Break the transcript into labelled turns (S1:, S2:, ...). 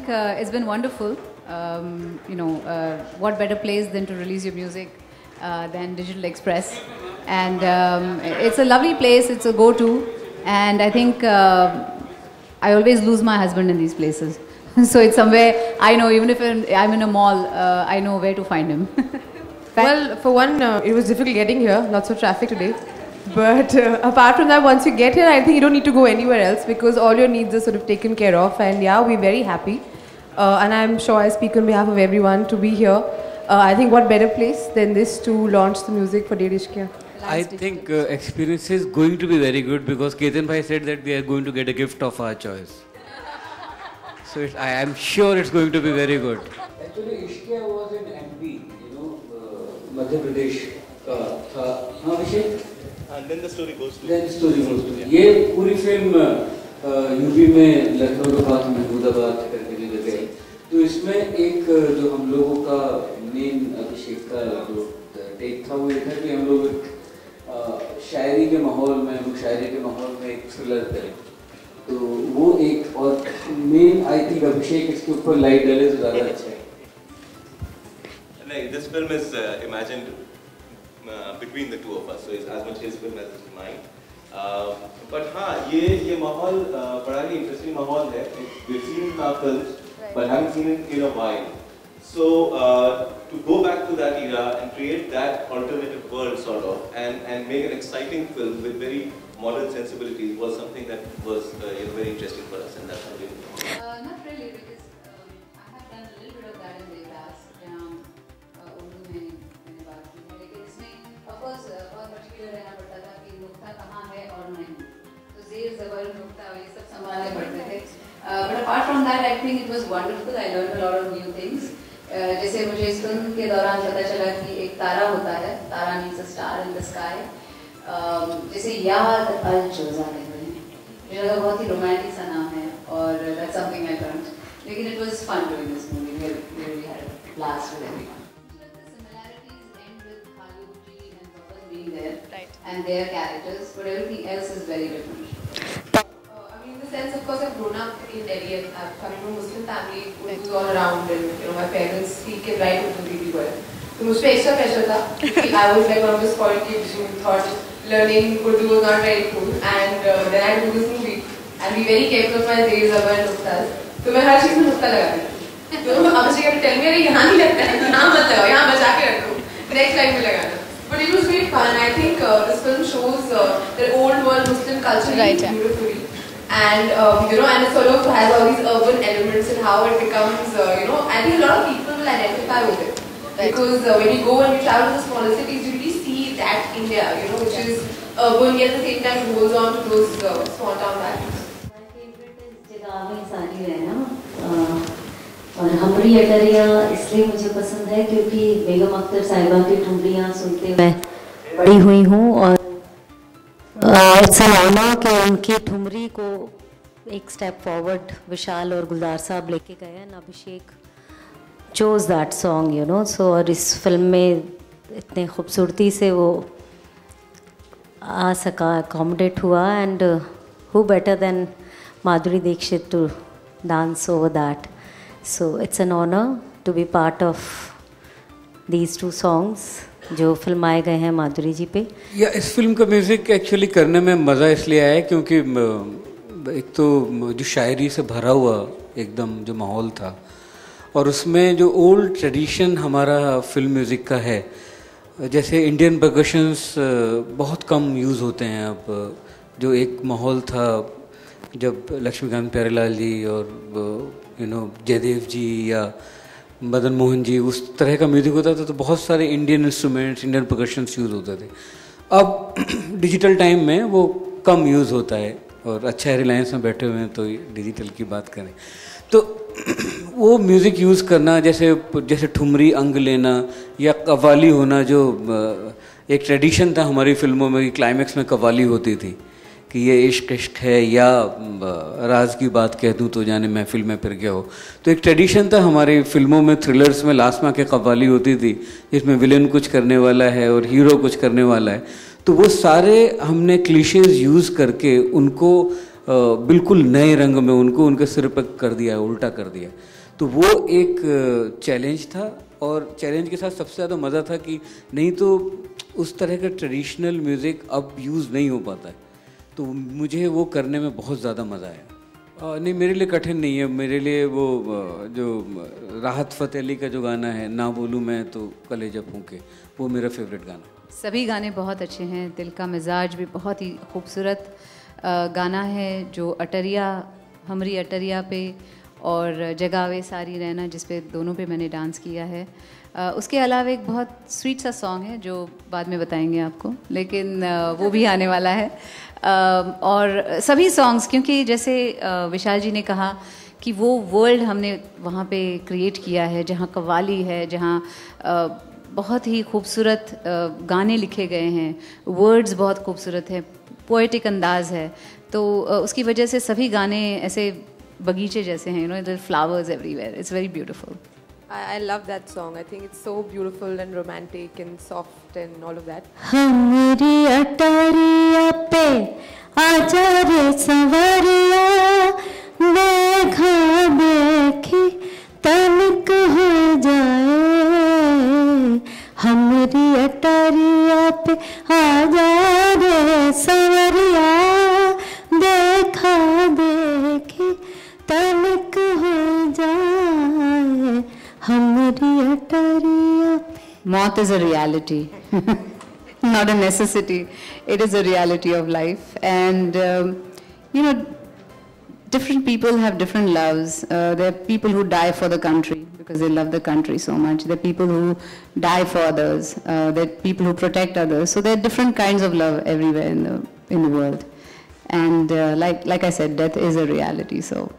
S1: think it's been wonderful. What better place than to release your music than Digital Express? And it's a lovely place. It's a go-to. And I think I always lose my husband in these places. So it's somewhere I know, even if I'm in a mall, I know where to find him.
S2: Well, for one, it was difficult getting here. Lots of traffic today. But apart from that, once you get here, I think you don't need to go anywhere else because all your needs are sort of taken care of. And yeah, we're very happy. And I'm sure I speak on behalf of everyone to be here. I think what better place than this to launch the music for Ded Ishq Hai.
S3: I think experience is going to be very good because Ketan Bhai said that we are going to get a gift of our choice. So I am sure it's going to be very good.
S4: Actually, Ishq Hai was in MP, Madhya Pradesh का था. हाँ विषय?
S5: And then the story goes to.
S4: Then the story goes to. ये पूरी film UP में लखनऊ के पास महमूदाबाद करके जो जगह है. तो इसमें एक जो हम लोगों का मेन अभिषेक का जो टेक था वो ये था कि हम लोग शायरी के माहौल में एक थ्रिलर करें. तो वो एक और मेन आई थिंक अभिषेक इसके ऊपर लाइट डाले तो ज़्यादा अच्छा है.
S5: Like, this film is imagined between the two of us, so it's as much his film as it's mine. But हाँ, ये माहौल बड़ा ही interesting माहौल है. We've seen our films, but haven't seen it in a while. So to go back to that era and create that alternative world sort of, and make an exciting film with very modern sensibilities was something that was very interesting for us, and that's how we.
S1: Not really, because I have done a little bit of that in Devdas, Urdu में मैंने बात की है, लेकिन इसमें of course बहुत particular रहना पड़ता था कि नुक्ता कहाँ है और नहीं, तो ज़ेर ज़बर नुक्ता ये सब संभालने पड़ते थे. But apart from that, I think it was wonderful. I learned a lot of new things. जैसे मुझे इस फिल्म के दौरान पता चला कि एक तारा होता है, तारा means a star in the sky. जैसे याद अल जोज़ा कहते हैं, मुझे लगा बहुत ही रोमांटिक सा नाम है और that's something I learned. लेकिन it was fun doing this movie. We really had a blast with everyone. The similarities end with Khalid ji and Babar being there, right, and their characters, but everything else is very different.
S2: In the sense, of course, I've grown up in Delhi and I've come from a Muslim family, Urdu all around, and my parents speak and write Urdu really well. So मुझ पे extra pressure था क्योंकि I was like one of the spoiled kids who thought learning Urdu was not very cool, and then I do this movie and be very careful of my days of and nuktas. तो मैं हर चीज़ में नुक्ता लगाती हूँ. तो अभिषेक कहते tell me अरे यहाँ नहीं लगता है, यहाँ मत लगाओ, यहाँ बचा के रखो, next line में लगाना. But it was great fun. I think this film shows the old world Muslim culture really beautifully. And and it sort of has all these urban elements and how it becomes, I think a lot of people will identify with it. Right. Because when you go and you travel to the smaller cities, you really see that India, which is urban, yet at the same time it holds on to those small town values.
S6: My favorite is जगावे सारी रहना और हमरी अटरिया इसलिए मुझे पसंद है क्योंकि बेगम अख्तर साहिबा की ठुमरियाँ सुनते मैं बड़ी हुई हूँ और इट्स एन ऑनर कि उनकी ठुमरी को एक स्टेप फॉरवर्ड विशाल और गुलजार साहब लेके गए हैं. अभिषेक चोज दैट सॉन्ग सो और इस फिल्म में इतने खूबसूरती से वो आ सका, अकोमोडेट हुआ, and who better than Madhuri Dikshit to dance over that. So it's an honour to be part of these two songs जो फिल्माए गए हैं माधुरी जी पे.
S3: या इस फिल्म का म्यूज़िक एक्चुअली करने में मज़ा इसलिए आया क्योंकि एक तो जो शायरी से भरा हुआ एकदम जो माहौल था और उसमें जो ओल्ड ट्रेडिशन हमारा फिल्म म्यूज़िक का है, जैसे इंडियन परकशंस बहुत कम यूज़ होते हैं अब. जो एक माहौल था जब लक्ष्मीकांत प्यारेलाल जी और जयदेव जी या मदन मोहन जी उस तरह का म्यूज़िक होता था, तो बहुत सारे Indian instruments, Indian percussions use होते थे. अब डिजिटल टाइम में वो कम यूज़ होता है और अच्छा है रिलायंस में बैठे हुए हैं तो डिजिटल की बात करें तो वो म्यूज़िक यूज़ करना, जैसे ठुमरी अंग लेना या कव्वाली होना, जो एक ट्रेडिशन था हमारी फिल्मों में कि क्लाइमेक्स में कव्वाली होती थी कि ये इश्क इश्क है या राज की बात कह दूँ तो जाने महफिल में फिर क्या हो. तो एक ट्रेडिशन था हमारी फिल्मों में, थ्रिलर्स में लास्ट में के कव्वाली होती थी जिसमें विलेन कुछ करने वाला है और हीरो कुछ करने वाला है. तो वो सारे हमने क्लीशेज यूज़ करके उनको बिल्कुल नए रंग में उनको उनके सिर पर कर दिया, उल्टा कर दिया। तो वो एक चैलेंज था, और चैलेंज के साथ सबसे ज़्यादा मज़ा था कि नहीं तो उस तरह का ट्रेडिशनल म्यूज़िक अब यूज़ नहीं हो पाता है, तो मुझे वो करने में बहुत ज़्यादा मज़ा आया। नहीं, मेरे लिए कठिन नहीं है। मेरे लिए वो जो राहत फ़तेह अली का जो गाना है, ना बोलूँ मैं तो कलेजा फूंके, वो मेरा फेवरेट गाना है।
S1: सभी गाने बहुत अच्छे हैं। दिल का मिजाज भी बहुत ही खूबसूरत गाना है, जो अटरिया, हमरी अटरिया पे, और जगावे सारी रहना, जिस पे दोनों पे मैंने डांस किया है। उसके अलावा एक बहुत स्वीट सा सॉन्ग है जो बाद में बताएंगे आपको, लेकिन वो भी आने वाला है। और सभी सॉन्ग्स, क्योंकि जैसे विशाल जी ने कहा कि वो वर्ल्ड हमने वहाँ पे क्रिएट किया है जहाँ कव्वाली है, जहाँ बहुत ही खूबसूरत गाने लिखे गए हैं, वर्ड्स बहुत खूबसूरत है, पोएटिक अंदाज है, तो उसकी वजह से सभी गाने ऐसे बगीचे जैसे हैं, little flowers everywhere. It's very beautiful.
S2: I love that song. I think it's so beautiful and romantic and soft and all of that.
S6: हमरी अटरिया पे आजा रे सवरिया, देखा देखी तनिक हो जाए। हमरी अटरिया पे आजा रे सवरिया, देखा देखी तनिक हो जाए। हमरी अटरिया पे। मौत is a reality, not a necessity. It is a reality of life, and you know, different people have different loves. There are people who die for the country because they love the country so much. There are people who die for others. There are people who protect others. So there are different kinds of love everywhere in the world. And like I said, death is a reality. So.